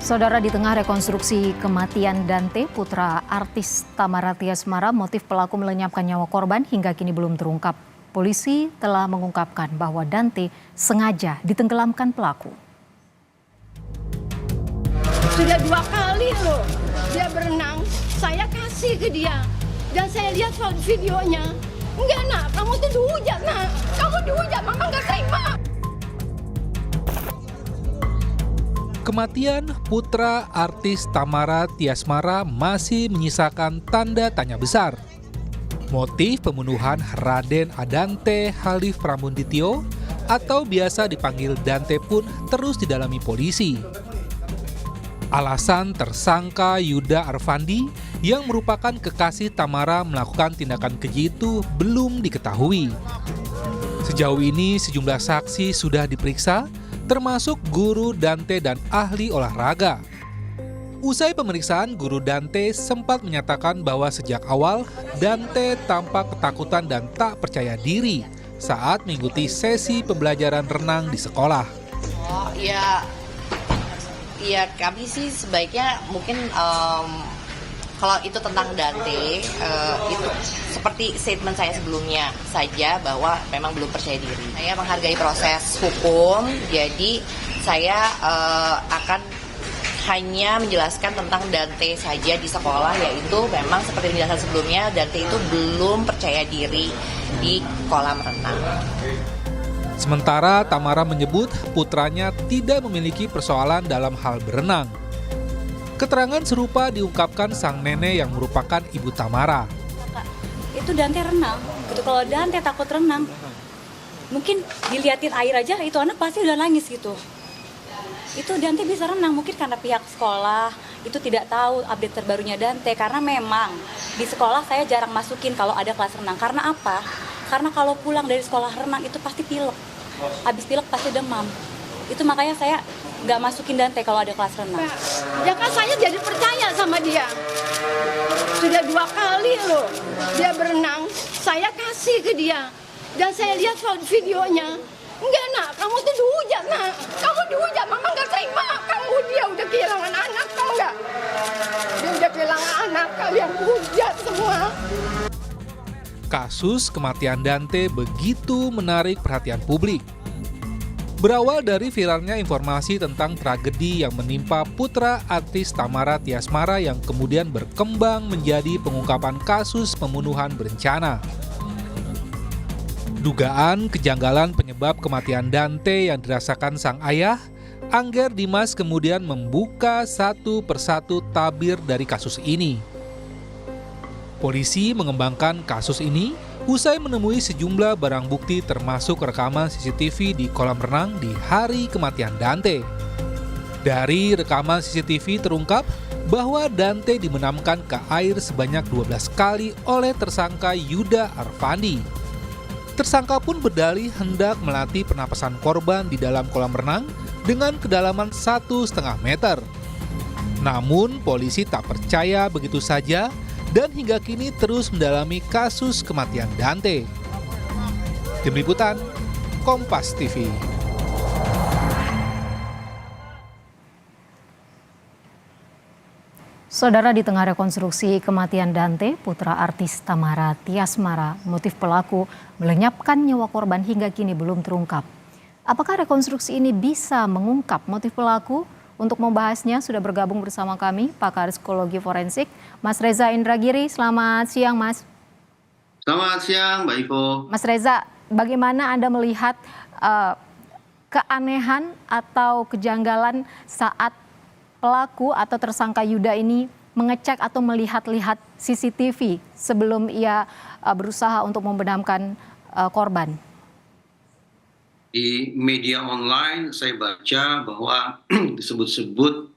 Saudara, di tengah rekonstruksi kematian Dante, putra artis Tamara Tiasmara, motif pelaku melenyapkan nyawa korban hingga kini belum terungkap. Polisi telah mengungkapkan bahwa Dante sengaja ditenggelamkan pelaku. Sudah 2 kali loh dia berenang, saya kasih ke dia. Dan saya lihat videonya. Enggak nak, kamu tuh dihujat nak. Kamu dihujat, mama nggak terima. Kematian putra artis Tamara Tiasmara masih menyisakan tanda tanya besar. Motif pembunuhan Raden Adante Halif Pramudityo atau biasa dipanggil Dante pun terus didalami polisi. Alasan tersangka Yuda Arfandi yang merupakan kekasih Tamara melakukan tindakan keji itu belum diketahui. Sejauh ini sejumlah saksi sudah diperiksa, termasuk guru Dante dan ahli olahraga. Usai pemeriksaan, guru Dante sempat menyatakan bahwa sejak awal Dante tampak ketakutan dan tak percaya diri saat mengikuti sesi pembelajaran renang di sekolah. Oh iya kami sih sebaiknya mungkin kalau itu tentang Dante itu seperti statement saya sebelumnya saja bahwa memang belum percaya diri. Saya menghargai proses hukum, jadi saya akan hanya menjelaskan tentang Dante saja di sekolah, yaitu memang seperti penjelasan sebelumnya Dante itu belum percaya diri di kolam renang. Sementara Tamara menyebut putranya tidak memiliki persoalan dalam hal berenang. Keterangan serupa diungkapkan sang nenek yang merupakan ibu Tamara. Itu Dante renang, gitu. Kalau Dante takut renang, mungkin diliatin air aja itu anak pasti udah nangis gitu. Itu Dante bisa renang, mungkin karena pihak sekolah itu tidak tahu update terbarunya Dante. Karena memang di sekolah saya jarang masukin kalau ada kelas renang. Karena apa? Karena kalau pulang dari sekolah renang itu pasti pilek. Habis pilek pasti demam. Itu makanya saya nggak masukin Dante kalau ada kelas renang. Ya kan saya jadi percaya sama dia. Sudah 2 kali loh dia berenang, saya kasih ke dia. Dan saya lihat videonya. Enggak nak, kamu tuh dihujat nak. Kamu dihujat, mama nggak terima. Dia udah kehilangan anak, tau nggak? Dia udah kehilangan anak, kalian hujat semua. Kasus kematian Dante begitu menarik perhatian publik. Berawal dari viralnya informasi tentang tragedi yang menimpa putra artis Tamara Tiasmara yang kemudian berkembang menjadi pengungkapan kasus pembunuhan berencana. Dugaan kejanggalan penyebab kematian Dante yang dirasakan sang ayah, Angger Dimas kemudian membuka satu persatu tabir dari kasus ini. Polisi mengembangkan kasus ini usai menemui sejumlah barang bukti termasuk rekaman CCTV di kolam renang di hari kematian Dante. Dari rekaman CCTV terungkap bahwa Dante dimenamkan ke air sebanyak 12 kali oleh tersangka Yuda Arfandi. Tersangka pun berdalih hendak melatih pernapasan korban di dalam kolam renang dengan kedalaman 1,5 meter. Namun polisi tak percaya begitu saja dan hingga kini terus mendalami kasus kematian Dante. Tim Liputan, Kompas TV. Saudara, di tengah rekonstruksi kematian Dante, putra artis Tamara Tiasmara, motif pelaku melenyapkan nyawa korban hingga kini belum terungkap. Apakah rekonstruksi ini bisa mengungkap motif pelaku? Untuk membahasnya sudah bergabung bersama kami pakar psikologi forensik, Mas Reza Indragiri. Selamat siang, Mas. Selamat siang, Mbak Ivo. Mas Reza, bagaimana Anda melihat keanehan atau kejanggalan saat pelaku atau tersangka Yuda ini mengecek atau melihat-lihat CCTV sebelum ia berusaha untuk membenamkan korban? Di media online saya baca bahwa disebut-sebut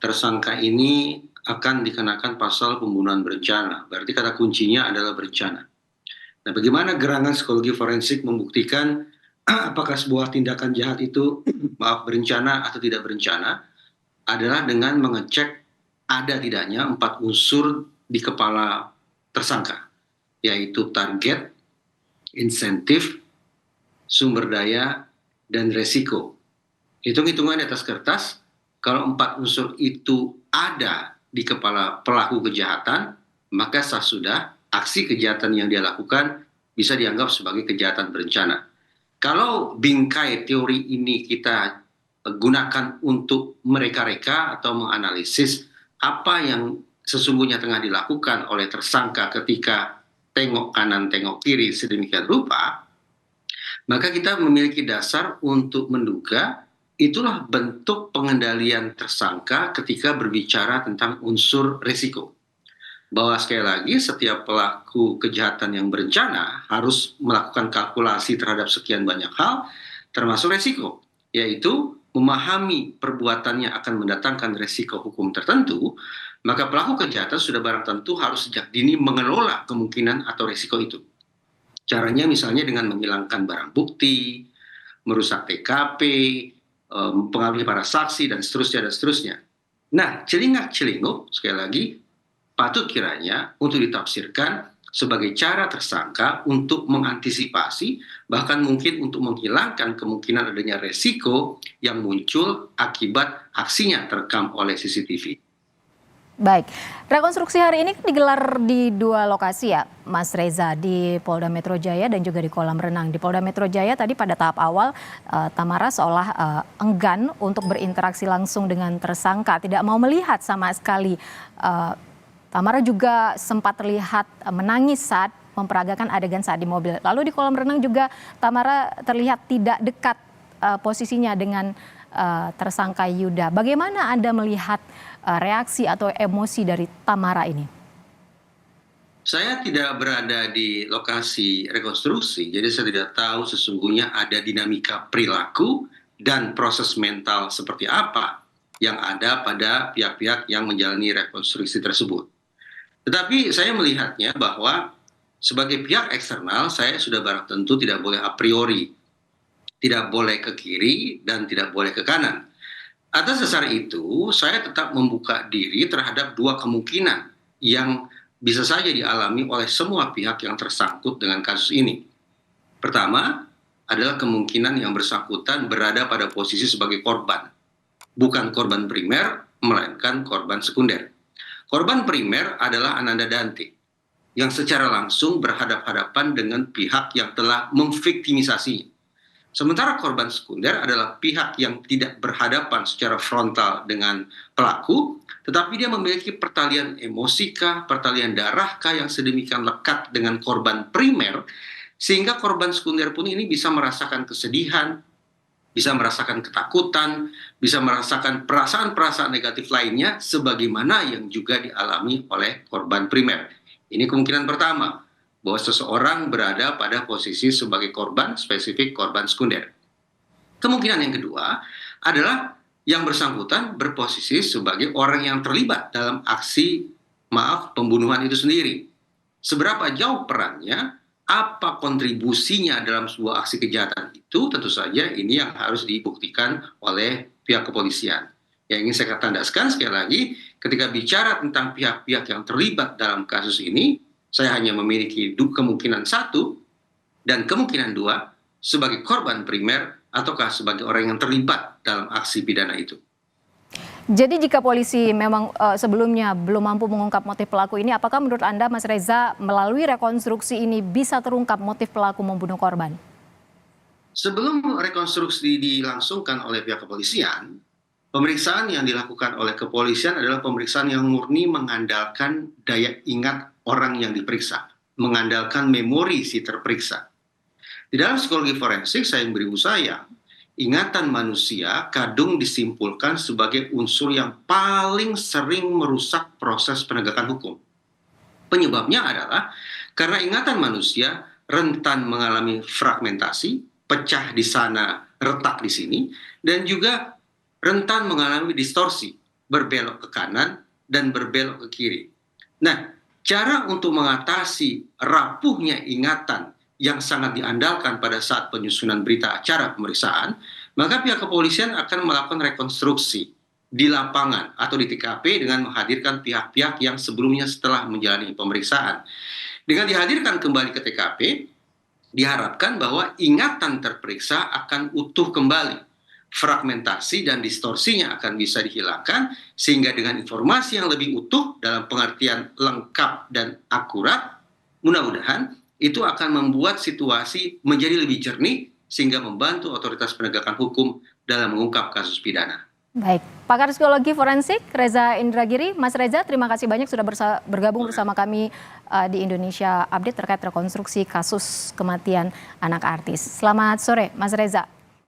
tersangka ini akan dikenakan pasal pembunuhan berencana. Berarti kata kuncinya adalah berencana. Nah, bagaimana gerangan psikologi forensik membuktikan apakah sebuah tindakan jahat itu berencana atau tidak berencana? Adalah dengan mengecek ada tidaknya 4 unsur di kepala tersangka, yaitu target, insentif, sumber daya, dan resiko. Hitung-hitungan di atas kertas Kalau 4 unsur itu ada di kepala pelaku kejahatan, maka sah sudah aksi kejahatan yang dia lakukan bisa dianggap sebagai kejahatan berencana. Kalau bingkai teori ini kita gunakan untuk mereka-reka atau menganalisis apa yang sesungguhnya tengah dilakukan oleh tersangka ketika tengok kanan, tengok kiri sedemikian rupa, maka kita memiliki dasar untuk menduga itulah bentuk pengendalian tersangka ketika berbicara tentang unsur resiko. Bahwa sekali lagi setiap pelaku kejahatan yang berencana harus melakukan kalkulasi terhadap sekian banyak hal, termasuk resiko, yaitu memahami perbuatannya akan mendatangkan resiko hukum tertentu, maka pelaku kejahatan sudah barang tentu harus sejak dini mengelola kemungkinan atau resiko itu. Caranya misalnya dengan menghilangkan barang bukti, merusak TKP, mempengaruhi para saksi, dan seterusnya, dan seterusnya. Nah, celingak-celinguk, sekali lagi, patut kiranya untuk ditafsirkan sebagai cara tersangka untuk mengantisipasi, bahkan mungkin untuk menghilangkan kemungkinan adanya resiko yang muncul akibat aksinya terekam oleh CCTV. Baik, rekonstruksi hari ini kan digelar di 2 lokasi ya, Mas Reza, di Polda Metro Jaya dan juga di kolam renang. Di Polda Metro Jaya tadi pada tahap awal Tamara seolah enggan untuk berinteraksi langsung dengan tersangka, tidak mau melihat sama sekali. Tamara juga sempat terlihat menangis saat memperagakan adegan saat di mobil. Lalu di kolam renang juga Tamara terlihat tidak dekat posisinya dengan tersangka Yuda. Bagaimana Anda melihat reaksi atau emosi dari Tamara ini? Saya tidak berada di lokasi rekonstruksi, jadi saya tidak tahu sesungguhnya ada dinamika perilaku dan proses mental seperti apa yang ada pada pihak-pihak yang menjalani rekonstruksi tersebut. Tetapi saya melihatnya bahwa sebagai pihak eksternal, saya sudah barang tentu tidak boleh a priori, tidak boleh ke kiri dan tidak boleh ke kanan. Atas dasar itu, saya tetap membuka diri terhadap 2 kemungkinan yang bisa saja dialami oleh semua pihak yang tersangkut dengan kasus ini. Pertama adalah kemungkinan yang bersangkutan berada pada posisi sebagai korban. Bukan korban primer, melainkan korban sekunder. Korban primer adalah Ananda Dante, yang secara langsung berhadapan-hadapan dengan pihak yang telah memviktimisasinya. Sementara korban sekunder adalah pihak yang tidak berhadapan secara frontal dengan pelaku, tetapi dia memiliki pertalian emosikah, pertalian darahkah yang sedemikian lekat dengan korban primer, sehingga korban sekunder pun ini bisa merasakan kesedihan, bisa merasakan ketakutan, bisa merasakan perasaan-perasaan negatif lainnya, sebagaimana yang juga dialami oleh korban primer. Ini kemungkinan pertama, bahwa seseorang berada pada posisi sebagai korban, spesifik korban sekunder. Kemungkinan yang kedua adalah yang bersangkutan berposisi sebagai orang yang terlibat dalam aksi, pembunuhan itu sendiri. Seberapa jauh perannya, apa kontribusinya dalam sebuah aksi kejahatan itu, tentu saja ini yang harus dibuktikan oleh pihak kepolisian. Yang ingin saya tandaskan sekali lagi, ketika bicara tentang pihak-pihak yang terlibat dalam kasus ini, saya hanya memiliki kemungkinan 1 dan kemungkinan 2 sebagai korban primer ataukah sebagai orang yang terlibat dalam aksi pidana itu. Jadi jika polisi memang sebelumnya belum mampu mengungkap motif pelaku ini, apakah menurut Anda, Mas Reza, melalui rekonstruksi ini bisa terungkap motif pelaku membunuh korban? Sebelum rekonstruksi dilangsungkan oleh pihak kepolisian, pemeriksaan yang dilakukan oleh kepolisian adalah pemeriksaan yang murni mengandalkan daya ingat orang yang diperiksa, mengandalkan memori si terperiksa. Di dalam psikologi forensik, saya beri sayang, ingatan manusia kadung disimpulkan sebagai unsur yang paling sering merusak proses penegakan hukum. Penyebabnya adalah karena ingatan manusia rentan mengalami fragmentasi, pecah di sana, retak di sini, dan juga rentan mengalami distorsi, berbelok ke kanan dan berbelok ke kiri. Nah, cara untuk mengatasi rapuhnya ingatan yang sangat diandalkan pada saat penyusunan berita acara pemeriksaan, maka pihak kepolisian akan melakukan rekonstruksi di lapangan atau di TKP dengan menghadirkan pihak-pihak yang sebelumnya setelah menjalani pemeriksaan. Dengan dihadirkan kembali ke TKP, diharapkan bahwa ingatan terperiksa akan utuh kembali. fragmentasi dan distorsinya akan bisa dihilangkan, sehingga dengan informasi yang lebih utuh dalam pengertian lengkap dan akurat, mudah-mudahan itu akan membuat situasi menjadi lebih jernih sehingga membantu otoritas penegakan hukum dalam mengungkap kasus pidana. Baik, pakar psikologi forensik Reza Indragiri. Mas Reza, terima kasih banyak sudah bergabung bersama kami di Indonesia Update terkait rekonstruksi kasus kematian anak artis. Selamat sore, Mas Reza.